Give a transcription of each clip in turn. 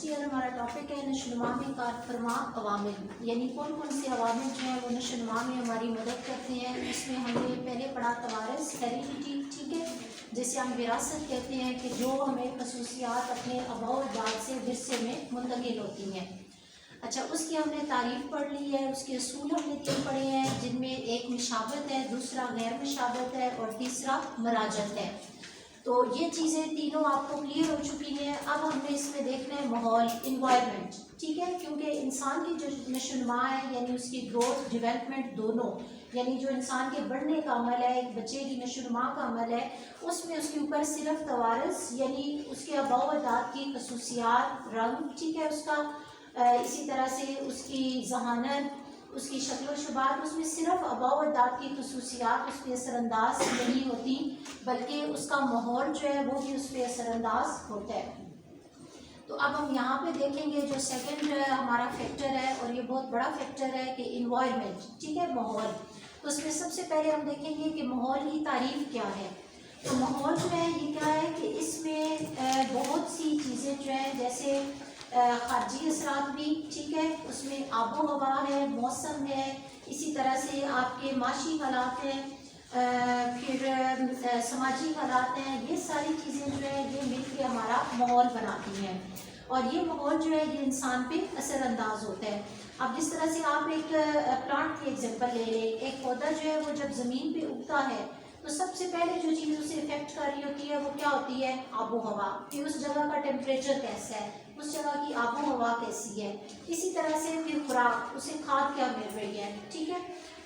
First year ہمارا topic ہے نشوونما میں کار فرما عوامل، یعنی کون کون سے عوامل جو ہیں وہ نشوونما میں ہماری مدد کرتے ہیں۔ اس میں ہم نے پہلے پڑھا توارث، ہیریڈیٹی، ٹھیک ہے، جسے ہم وراثت کہتے ہیں کہ جو ہمیں خصوصیات اپنے آباء و اجداد سے ورثے میں منتقل ہوتی ہیں۔ اچھا، اس کی ہم نے تعریف پڑھ لی ہے، اس کے اصول ہم نے 3 پڑھے ہیں، جن میں ایک مشابہت ہے، دوسرا غیر مشابہت ہے اور تیسرا مراجعت ہے۔ تو یہ چیزیں تینوں آپ کو کلیئر ہو چکی ہیں۔ اب ہم نے اس میں دیکھنا ہے ماحول، انوائرمنٹ، ٹھیک ہے، کیونکہ انسان کی جو نشوونما ہے یعنی اس کی گروتھ، ڈیولپمنٹ دونوں، یعنی جو انسان کے بڑھنے کا عمل ہے، ایک بچے کی نشوونما کا عمل ہے، اس میں اس کے اوپر صرف توارث یعنی اس کے آباء و اجداد کی خصوصیات، رنگ، ٹھیک ہے، اس کا اسی طرح سے اس کی ذہانت، اس کی شکل و شباہت، اس میں صرف آباء و اجداد کی خصوصیات اس پہ اثر انداز نہیں ہوتی، بلکہ اس کا ماحول جو ہے وہ بھی اس پہ اثر انداز ہوتا ہے۔ تو اب ہم یہاں پہ دیکھیں گے جو سیکنڈ ہمارا فیکٹر ہے، اور یہ بہت بڑا فیکٹر ہے کہ انوائرمنٹ، ٹھیک ہے، ماحول۔ تو اس میں سب سے پہلے ہم دیکھیں گے کہ ماحول کی تعریف کیا ہے۔ تو ماحول جو ہے یہ کیا ہے کہ اس میں بہت سی چیزیں جو ہیں، جیسے خارجی اثرات بھی، ٹھیک ہے، اس میں آب و ہوا ہے، موسم ہے، اسی طرح سے آپ کے معاشی حالات ہیں، پھر سماجی حالات ہیں، یہ ساری چیزیں جو ہے یہ مل کے ہمارا ماحول بناتی ہیں، اور یہ ماحول جو ہے یہ انسان پہ اثر انداز ہوتا ہے۔ اب جس طرح سے آپ ایک پلانٹ کی ایگزامپل لے لیں، ایک پودا جو ہے وہ جب زمین پہ اگتا ہے تو سب سے پہلے جو چیز اسے افیکٹ کر رہی ہوتی ہے وہ کیا ہوتی ہے؟ آب و ہوا، کہ اس جگہ کا ٹیمپریچر کیسا ہے، اس جگہ کی آب و ہوا کیسی ہے، اسی طرح سے پھر خوراک، اسے کھاد کیا مل رہی ہے، ٹھیک ہے،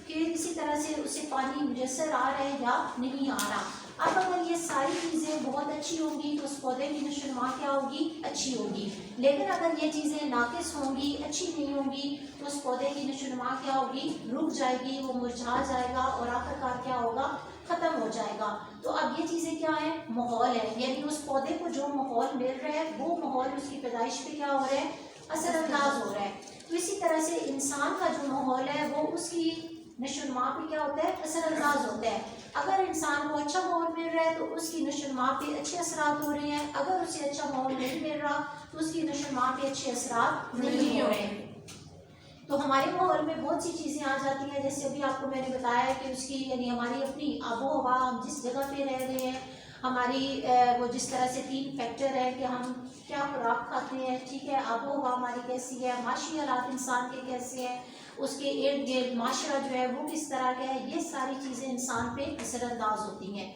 پھر اسی طرح سے اسے پانی میسر آ رہا ہے یا نہیں آ رہا۔ اب اگر یہ ساری چیزیں بہت اچھی ہوں گی تو اس پودے کی نشوونما کیا ہوگی؟ اچھی ہوگی، لیکن اگر یہ چیزیں ناقص ہوں گی، اچھی نہیں ہوں گی، تو اس پودے کی نشوونما کیا ہوگی؟ رک جائے گی، وہ مرجھا جائے گا اور آخرکار کیا ہوگا؟ ختم ہو جائے گا۔ تو اب یہ چیزیں کیا ہیں؟ ماحول ہے، یعنی اس پودے کو جو ماحول مل رہا ہے وہ ماحول اس کی پیدائش پہ کیا ہو رہا ہے؟ اثر انداز ہو رہا ہے۔ تو اسی طرح سے انسان کا جو ماحول ہے وہ اس کی نشوونما پہ کیا ہوتا ہے؟ اثر انداز ہوتا ہے۔ اگر انسان کو اچھا ماحول مل رہا ہے تو اس کی نشوونما پہ اچھے اثرات ہو رہے ہیں، اگر اسے اچھا ماحول نہیں مل رہا تو اس کی نشوونما پہ اچھے اثرات نہیں ہو رہے ہیں۔ تو ہمارے ماحول میں بہت سی چیزیں آ جاتی ہیں، جیسے ابھی آپ کو میں نے بتایا کہ اس کی یعنی ہماری اپنی آب و ہوا، ہم جس جگہ پہ رہ رہے ہیں، ہماری وہ جس طرح سے 3 فیکٹر ہے کہ ہم کیا خوراک کھاتے ہیں، ٹھیک ہے، آب و ہوا ہماری کیسی ہے، معاشی حالات انسان کے کیسے ہیں، اس کے ارد گرد معاشرہ جو ہے وہ کس طرح کا ہے، یہ ساری چیزیں انسان پہ اثر انداز ہوتی ہیں۔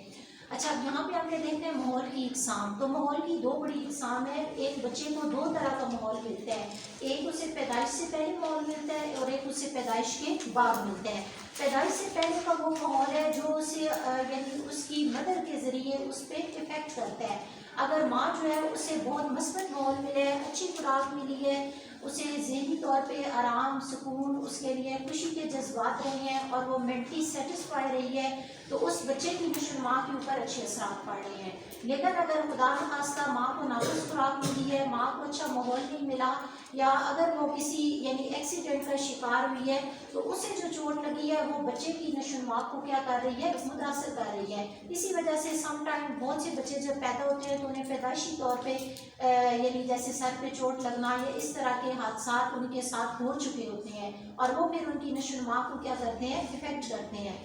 اچھا، اب یہاں پہ ہم نے دیکھنا ہے ماحول کی اقسام۔ تو ماحول کی 2 بڑی اقسام ہے۔ ایک بچے کو 2 طرح کا ماحول ملتا ہے، ایک اسے پیدائش سے پہلے ماحول ملتا ہے اور ایک اسے پیدائش کے بعد ملتا ہے۔ پیدائش سے پہلے کا وہ ماحول ہے جو اسے یعنی اس کی مدر کے ذریعے اس پہ افیکٹ کرتا ہے۔ اگر ماں جو ہے اسے بہت مثبت ماحول ملے ہے، اچھی خوراک ملی ہے، اسے ذہنی طور پہ آرام، سکون، اس کے لیے خوشی کے جذبات رہے ہیں اور وہ مینٹلی سیٹسفائی رہی ہے، تو اس بچے کی نشوونما کے اوپر اچھے اثرات پڑ رہے ہیں۔ لیکن اگر خدا نخواستہ ماں کو ناقص خوراک ملی ہے، ماں کو اچھا ماحول نہیں ملا، یا اگر وہ کسی یعنی ایکسیڈنٹ کا شکار ہوئی ہے تو اسے جو چوٹ لگی ہے وہ بچے کی نشوونما کو کیا کر رہی ہے؟ متاثر کر رہی ہے۔ اسی وجہ سے سم ٹائم بہت سے بچے جب پیدا ہوتے ہیں تو انہیں پیدائشی طور پہ یعنی جیسے سر پہ چوٹ لگنا یا اس طرح کے حادثات ان کے ساتھ ہو چکے ہوتے ہیں، اور وہ پھر ان کی نشوونما کو کیا کرتے ہیں؟ افیکٹ کرتے ہیں۔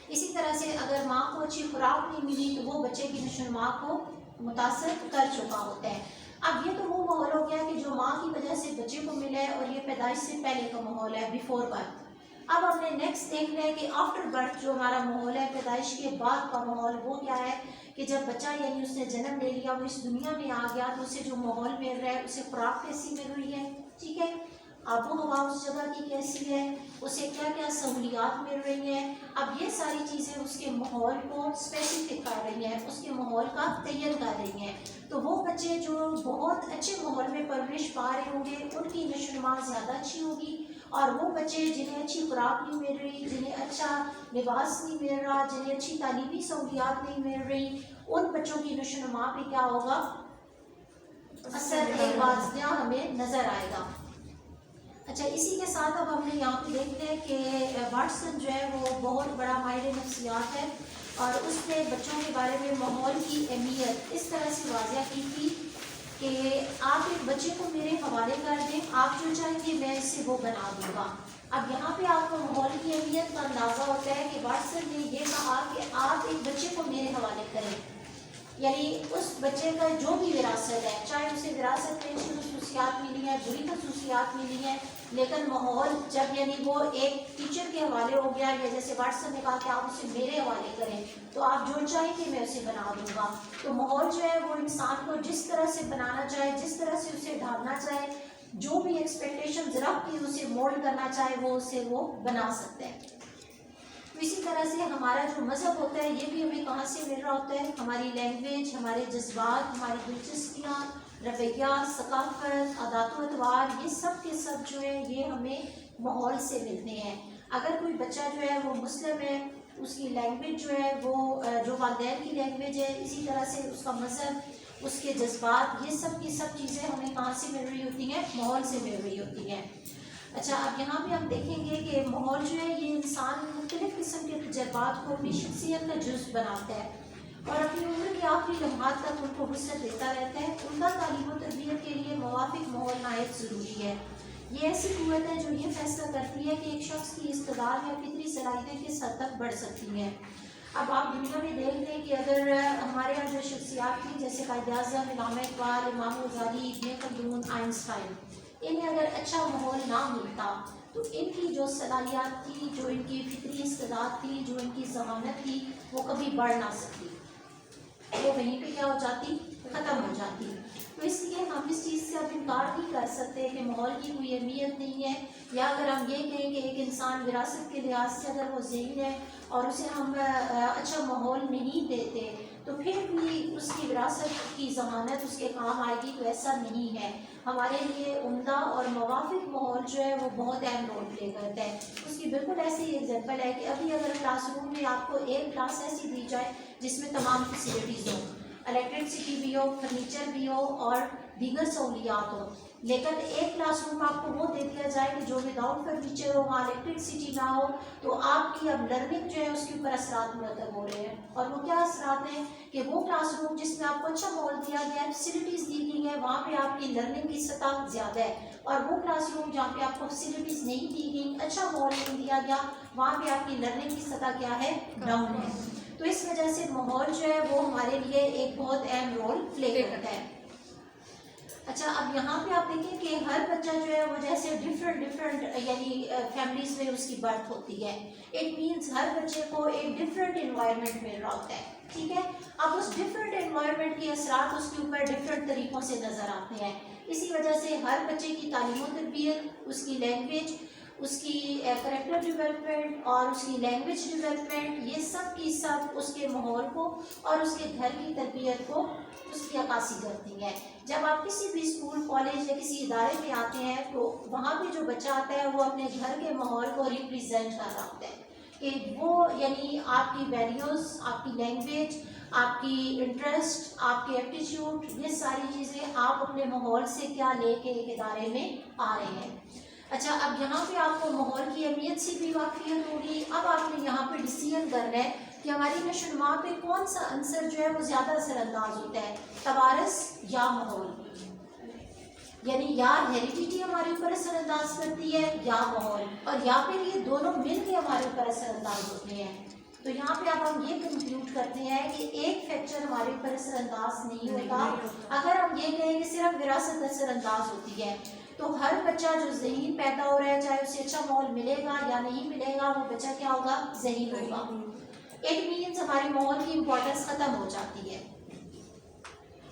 اسی طرح سے اگر ماں کو اچھی خوراک نہیں ملی تو وہ بچے کی نشوونما کو متاثر کر چکا ہوتا ہے۔ اب یہ تو وہ ماحول ہو گیا کہ جو ماں کی وجہ سے بچے کو ملا ہے، اور یہ پیدائش سے پہلے کا ماحول ہے، بیفور برتھ۔ اب ہم نے نیکسٹ دیکھنا ہے کہ آفٹر برتھ جو ہمارا ماحول ہے، پیدائش کے بعد کا ماحول، وہ کیا ہے کہ جب بچہ یعنی اس نے جنم لے لیا، وہ اس دنیا میں آ گیا، تو اسے جو ماحول مل رہا ہے، اسے خوراک کیسی مل رہی ہے، ٹھیک ہے، آب و ہوا اس جگہ کی کیسی ہے، اسے کیا کیا سہولیات مل رہی ہیں۔ اب یہ ساری چیزیں اس کے ماحول کو اسپیسیفک کر رہی ہیں، اس کے ماحول کا تعین کر رہی ہیں۔ تو وہ بچے جو بہت اچھے ماحول میں پرورش پا رہے ہوں گے ان کی نشوونما زیادہ اچھی ہوگی، اور وہ بچے جنہیں اچھی خوراک نہیں مل رہی، جنہیں اچھا لباس نہیں مل رہا، جنہیں اچھی تعلیمی سہولیات نہیں مل رہی، ان بچوں کی نشوونما پہ کیا ہوگا؟ اثر ایک واضح ہمیں نظر آئے گا۔ اچھا، اسی کے ساتھ اب ہم نے یہاں پہ دیکھتے ہیں کہ واٹسن جو ہے وہ بہت بڑا ماہر نفسیات ہے، اور اس نے بچوں کے بارے میں ماحول کی اہمیت اس طرح سے واضح کی تھی کہ آپ ایک بچے کو میرے حوالے کر دیں، آپ جو چاہیں گے میں اس سے وہ بنا دوں گا۔ اب یہاں پہ آپ کو ماحول کی اہمیت کا اندازہ ہوتا ہے کہ واٹسن نے یہ کہا کہ آپ ایک بچے کو میرے حوالے کریں، یعنی اس بچے کا جو بھی وراثت ہے، چاہے اسے وراثت میں اچھی خصوصیات ملی ہیں، بری خصوصیات ملی ہیں، لیکن ماحول جب یعنی وہ ایک ٹیچر کے حوالے ہو گیا، یا جیسے واٹسن نے کہا کہ آپ اسے میرے حوالے کریں تو آپ جو چاہیں کہ میں اسے بنا دوں گا۔ تو ماحول جو ہے وہ انسان کو جس طرح سے بنانا چاہے، جس طرح سے اسے ڈھالنا چاہے، جو بھی ایکسپیکٹیشن رکھ کے اسے مولڈ کرنا چاہے وہ اسے وہ بنا سکتا ہے۔ اسی طرح سے ہمارا جو مذہب ہوتا ہے یہ بھی ہمیں کہاں سے مل رہا ہوتا ہے، ہماری لینگویج، ہمارے جذبات، ہماری دلچسپیاں، رویہ، ثقافت، عادات و اطوار، یہ سب کے سب جو ہے یہ ہمیں ماحول سے ملتے ہیں۔ اگر کوئی بچہ جو ہے وہ مسلم ہے، اس کی لینگویج جو ہے وہ جو والدین کی لینگویج ہے، اسی طرح سے اس کا مذہب، اس کے جذبات، یہ سب کی سب چیزیں ہمیں کہاں سے مل رہی ہوتی ہیں، ماحول سے مل رہی ہوتی ہیں۔ اچھا، اب یہاں پہ ہم دیکھیں گے کہ ماحول جو ہے یہ انسان مختلف قسم کے تجربات کو اپنی شخصیت کا جزو بناتا ہے اور اپنی عمر کے آخری لمحات تک ان کو وسعت دیتا رہتا ہے۔ عمدہ تعلیم و تربیت کے لیے موافق ماحول نہایت ضروری ہے۔ یہ ایسی قوت ہے جو یہ فیصلہ کرتی ہے کہ ایک شخص کی استعداد یا فطری صلاحیتیں کس حد تک بڑھ سکتی ہیں۔ اب آپ دنیا میں دیکھ لیں کہ اگر ہمارے یہاں جو شخصیات تھیں جیسے قائد اعظم، علامہ اقبال، امام غزالی، ابن خلدون، آئنسٹائن، انہیں اگر اچھا ماحول نہ ملتا تو ان کی جو صلاحیات تھی، جو ان کی فطری استعداد تھی، جو ان کی ذہانت تھی، وہ کبھی بڑھ نہ سکتی، وہ وہیں پہ کیا ہو جاتی، ختم ہو جاتی۔ تو اس لیے ہم اس چیز سے اب انکار نہیں کر سکتے کہ ماحول کی کوئی اہمیت نہیں ہے، یا اگر ہم یہ کہیں کہ ایک انسان وراثت کے لحاظ سے اگر وہ ذہین ہے اور اسے ہم اچھا ماحول نہیں دیتے تو پھر بھی اس کی وراثت کی ذہانت اس کے کام آئے گی، تو ایسا نہیں ہے۔ ہمارے لیے عمدہ اور موافق ماحول جو ہے وہ بہت اہم رول پلے کرتا ہے۔ اس کی بالکل ایسی ایگزامپل ہے کہ ابھی اگر کلاس روم میں آپ کو ایک کلاس ایسی دی جائے جس میں تمام فیسلٹیز ہوں، الیکٹرسٹی بھی ہو، فرنیچر بھی ہو اور دیگر سہولیات ہوں، لیکن ایک کلاس روم آپ کو وہ دے دیا جائے کہ جو وداؤٹ فرنیچر ہو، وہاں الیکٹرسٹی نہ ہو، تو آپ کی اب لرننگ جو ہے اس کے اوپر اثرات مرتب ہو رہے ہیں۔ اور وہ کیا اثرات ہیں کہ وہ کلاس روم جس میں آپ کو اچھا ماحول دیا گیا ہے، فیسلٹیز دی گئی ہیں، وہاں پہ آپ کی لرننگ کی سطح زیادہ ہے، اور وہ کلاس روم جہاں پہ آپ کو فیسلٹیز نہیں دی گئی، اچھا ماحول نہیں دیا گیا، وہاں پہ آپ کی لرننگ کی سطح کیا ہے، ڈاؤن ہے۔ تو اس وجہ سے ماحول جو ہے وہ ہمارے لیے ایک بہت اہم رول پلے کرتا ہے۔ اچھا، اب یہاں پہ آپ دیکھیں کہ ہر بچہ جو ہے وہ جیسے ڈفرینٹ یعنی فیملیز میں اس کی برتھ ہوتی ہے، اٹ مینس ہر بچے کو ایک ڈفرینٹ انوائرمنٹ مل رہا ہوتا ہے، ٹھیک ہے۔ اب اس ڈفرینٹ انوائرمنٹ کے اثرات اس کے اوپر ڈفرینٹ طریقوں سے نظر آتے ہیں۔ اسی وجہ سے ہر بچے کی تعلیم و تربیت، اس کی لینگویج، اس کی کریکٹر ڈیولپمنٹ اور اس کی لینگویج ڈیولپمنٹ، یہ سب کی سب اس کے ماحول کو اور اس کے گھر کی تربیت کو اس کی عکاسی کرتی ہے۔ جب آپ کسی بھی اسکول، کالج یا کسی ادارے میں آتے ہیں تو وہاں پہ جو بچہ آتا ہے وہ اپنے گھر کے ماحول کو ریپریزینٹ کر رہا ہوتا ہے کہ وہ یعنی آپ کی ویلیوز، آپ کی لینگویج، آپ کی انٹرسٹ، آپ کے ایپٹیچیوڈ، یہ ساری چیزیں آپ اپنے ماحول سے کیا لے کے ایک ادارے میں آ رہے ہیں۔ اچھا، اب یہاں پہ آپ کو ماحول کی اہمیت سے بھی واقفیت ہوگی۔ اب آپ نے یہاں پہ ڈیسیژن کرنا ہے کہ ہماری نشو و نما پہ کون سا عنصر جو ہے وہ زیادہ اثر انداز ہوتا ہے، توارث یا ماحول، یعنی یا ہیریڈیٹی ہمارے اوپر اثر انداز کرتی ہے یا ماحول، اور یا پھر یہ دونوں مل کے ہمارے اوپر اثر انداز ہوتے ہیں۔ تو یہاں پہ اب ہم یہ کنکلوڈ کرتے ہیں کہ ایک فیکٹر ہمارے اوپر اثر انداز نہیں ہوتا۔ اگر ہم یہ کہیں کہ صرف وراثت اثر انداز ہوتی ہے تو ہر بچہ جو ذہین پیدا ہو رہا ہے، چاہے اسے اچھا ماحول ملے گا یا نہیں ملے گا، وہ بچہ کیا ہوگا، ذہین ہوگا۔ اٹ مینس ہماری ماحول کی امپورٹنس ختم ہو جاتی ہے۔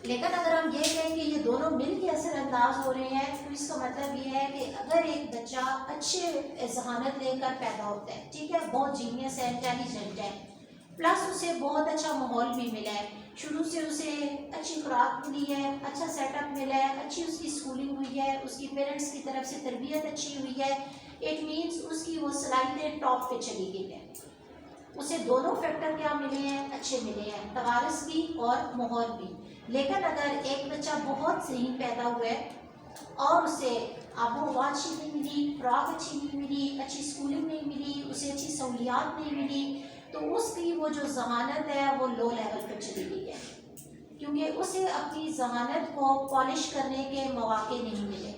لیکن اگر ہم یہ کہیں کہ یہ دونوں مل کے اثر انداز ہو رہے ہیں تو اس کا مطلب یہ ہے کہ اگر ایک بچہ اچھے ذہانت لے کر پیدا ہوتا ہے، ٹھیک ہے، بہت جینیس ہے، انٹیلیجنٹ ہے، پلس اسے بہت اچھا ماحول بھی ملا ہے، شروع سے اسے اچھی خوراک ملی ہے، اچھا سیٹ اپ ملا ہے، اچھی اس کی اسکولنگ ہوئی ہے، اس کی پیرنٹس کی طرف سے تربیت اچھی ہوئی ہے، اٹ مینس اس کی وہ صلاحیتیں ٹاپ پہ چلی گئی ہے۔ اسے دونوں فیکٹر کیا ملے ہیں، اچھے ملے ہیں، توارث بھی اور ماحول بھی۔ لیکن اگر ایک بچہ بہت ذہین پیدا ہوا ہے اور اسے آب و ہوا اچھی نہیں ملی، خوراک اچھی نہیں ملی، اچھی اسکولنگ نہیں ملی، اسے اچھی سہولیات نہیں ملی، تو اس کی وہ جو ذہانت ہے وہ لو لیول پہ چلی گئی ہے، کیونکہ اسے اپنی ذہانت کو پالش کرنے کے مواقع نہیں ملے۔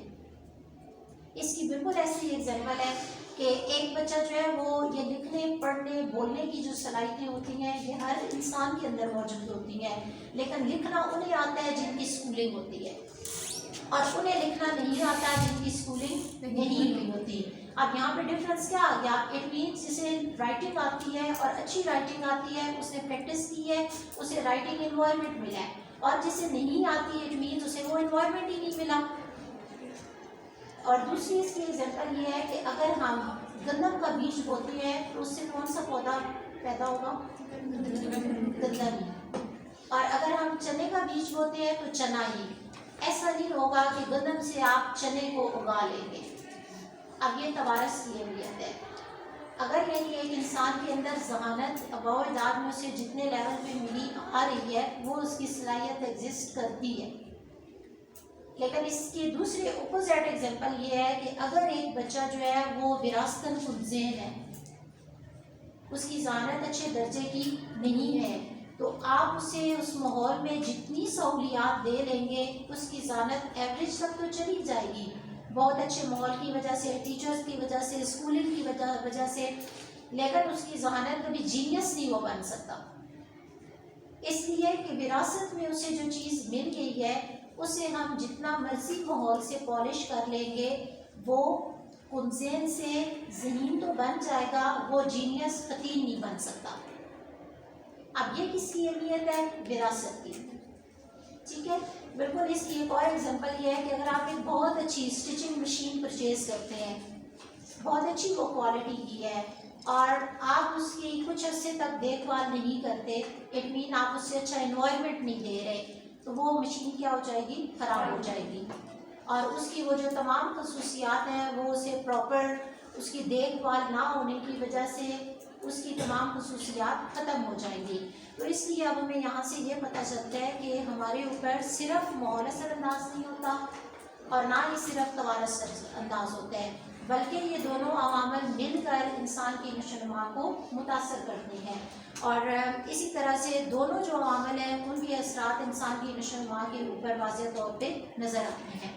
اس کی بالکل ایسی ایگزامپل ہے کہ ایک بچہ جو ہے وہ یہ لکھنے پڑھنے بولنے کی جو صلاحیتیں ہوتی ہیں یہ ہر انسان کے اندر موجود ہوتی ہیں، لیکن لکھنا انہیں آتا ہے جن کی اسکولنگ ہوتی ہے، اور انہیں لکھنا نہیں آتا جن کی اسکولنگ نہیں ہوئی ہوتی۔ اب یہاں پہ ڈفرینس کیا آ گیا؟ اٹ مینس جسے رائٹنگ آتی ہے اور اچھی رائٹنگ آتی ہے، اس نے پریکٹس کی ہے، اسے رائٹنگ انوائرمنٹ ملا ہے، اور جسے نہیں آتی اٹ مینس اسے وہ انوائرمنٹ ہی نہیں ملا۔ اور دوسری اس کی ایگزامپل یہ ہے کہ اگر ہم گندم کا بیج بوتے ہیں تو اس سے کون سا پودا پیدا ہوگا؟ گندم ہی۔ اور اگر ہم چنے کا بیج بوتے ہیں تو چنا ہی۔ ایسا نہیں ہوگا کہ گندم سے آپ چنے کو اگا لیں گے۔ اب یہ توارث کی اہمیت ہے۔ اگر یعنی ایک انسان کے اندر ذہانت اباء میں اسے جتنے لیول پہ ملی آ رہی ہے وہ اس کی صلاحیت ایگزسٹ کرتی ہے، لیکن اس کی دوسری اپوزٹ ایگزامپل یہ ہے کہ اگر ایک بچہ جو ہے وہ وراثتاً خودذہن ہے، اس کی ذہانت اچھے درجے کی نہیں ہے، تو آپ اسے اس ماحول میں جتنی سہولیات دے لیں گے اس کی ذہانت ایوریج تک تو چلی جائے گی، بہت اچھے ماحول کی وجہ سے، ٹیچرز کی وجہ سے، اسکولنگ کی وجہ سے، لیکن اس کی ذہانت کبھی جینیس نہیں وہ بن سکتا، اس لیے کہ وراثت میں اسے جو چیز مل گئی ہے اسے ہم جتنا مرضی ماحول سے پالش کر لیں گے وہ خودذہن سے ذہین تو بن جائے گا، وہ جینیس قطعی نہیں بن سکتا۔ اب یہ کس کی اہمیت ہے؟ وراثت کی، ٹھیک ہے۔ بالکل اس کی ایک اور ایگزامپل یہ ہے کہ اگر آپ ایک بہت اچھی اسٹیچنگ مشین پرچیز کرتے ہیں، بہت اچھی وہ کوالٹی کی ہے، اور آپ اس کی کچھ عرصے تک دیکھ بھال نہیں کرتے، اٹ مین آپ اس سے اچھا انوائرمنٹ نہیں دے رہے، تو وہ مشین کیا ہو جائے گی؟ خراب ہو جائے گی، اور اس کی وہ جو تمام خصوصیات ہیں وہ اسے پراپر اس کی دیکھ بھال نہ ہونے کی وجہ سے اس کی تمام خصوصیات ختم ہو جائیں گی۔ تو اس لیے اب ہمیں یہاں سے یہ پتہ چلتا ہے کہ ہمارے اوپر صرف ماحول اثر انداز نہیں ہوتا اور نہ ہی صرف توارث انداز ہوتا ہے، بلکہ یہ دونوں عوامل مل کر انسان کی نشو و نما کو متاثر کرتے ہیں، اور اسی طرح سے دونوں جو عوامل ہیں ان کے اثرات انسان کی نشو و نما کے اوپر واضح طور پہ نظر آتے ہیں۔